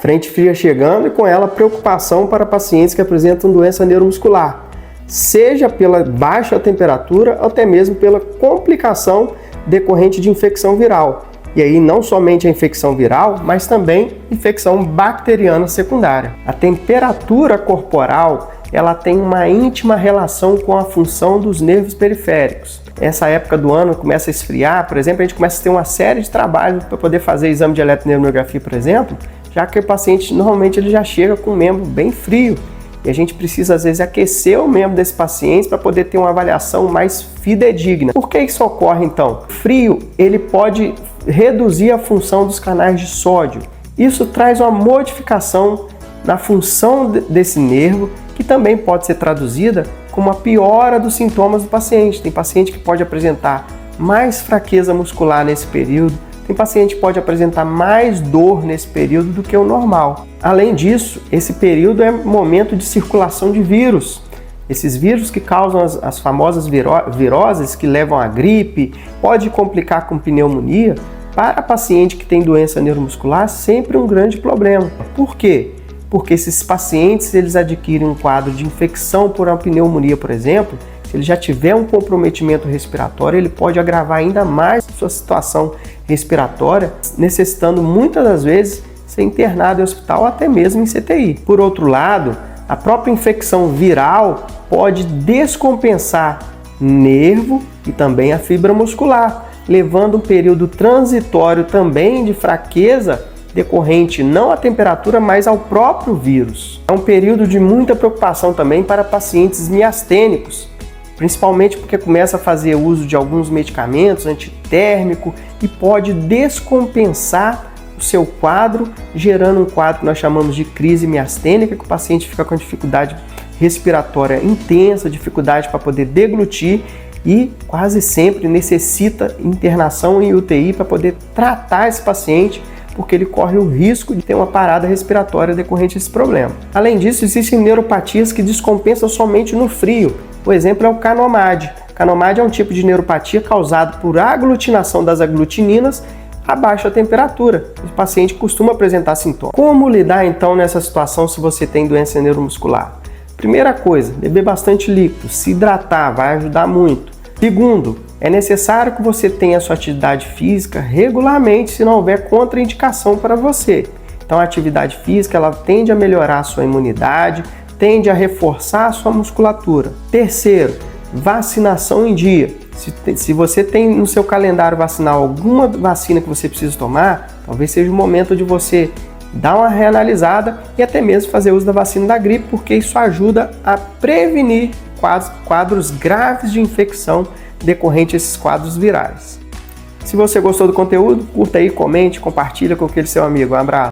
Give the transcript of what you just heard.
Frente fria chegando e com ela preocupação para pacientes que apresentam doença neuromuscular, seja pela baixa temperatura ou até mesmo pela complicação decorrente de infecção viral. E aí não somente a infecção viral, mas também infecção bacteriana secundária. A temperatura corporal, ela tem uma íntima relação com a função dos nervos periféricos. Essa época do ano começa a esfriar, por exemplo, a gente começa a ter uma série de trabalhos para poder fazer exame de eletroneuromiografia, por exemplo, já que o paciente normalmente ele já chega com o membro bem frio. E a gente precisa, às vezes, aquecer o membro desse paciente para poder ter uma avaliação mais fidedigna. Por que isso ocorre, então? O frio, ele pode reduzir a função dos canais de sódio. Isso traz uma modificação na função desse nervo, que também pode ser traduzida como uma piora dos sintomas do paciente. Tem paciente que pode apresentar mais fraqueza muscular nesse período, tem paciente que pode apresentar mais dor nesse período do que o normal. Além disso, esse período é momento de circulação de vírus. Esses vírus que causam as famosas viroses que levam à gripe, pode complicar com pneumonia. Para paciente que tem doença neuromuscular, sempre um grande problema. Por quê? Porque esses pacientes eles adquirem um quadro de infecção por uma pneumonia, por exemplo. Se ele já tiver um comprometimento respiratório, ele pode agravar ainda mais a sua situação respiratória, necessitando muitas das vezes ser internado em hospital ou até mesmo em CTI. Por outro lado, a própria infecção viral pode descompensar nervo e também a fibra muscular, levando um período transitório também de fraqueza decorrente não à temperatura, mas ao próprio vírus. É um período de muita preocupação também para pacientes miastênicos, principalmente porque começa a fazer uso de alguns medicamentos antitérmico e pode descompensar o seu quadro, gerando um quadro que nós chamamos de crise miastênica, que o paciente fica com dificuldade respiratória intensa, dificuldade para poder deglutir e quase sempre necessita internação em UTI para poder tratar esse paciente, porque ele corre o risco de ter uma parada respiratória decorrente desse problema. Além disso, existem neuropatias que descompensam somente no frio. O exemplo é o CANOMAD. CANOMAD é um tipo de neuropatia causado por aglutinação das aglutininas a baixa temperatura. O paciente costuma apresentar sintomas. Como lidar então nessa situação se você tem doença neuromuscular? Primeira coisa, beber bastante líquido, se hidratar, vai ajudar muito. Segundo, é necessário que você tenha sua atividade física regularmente se não houver contraindicação para você. Então a atividade física ela tende a melhorar a sua imunidade, tende a reforçar a sua musculatura. Terceiro, vacinação em dia. Se você tem no seu calendário vacinal alguma vacina que você precisa tomar, talvez seja o momento de você dar uma reanalisada e até mesmo fazer uso da vacina da gripe, porque isso ajuda a prevenir quadros graves de infecção decorrente desses quadros virais. Se você gostou do conteúdo, curta aí, comente, compartilha com aquele seu amigo. Um abraço!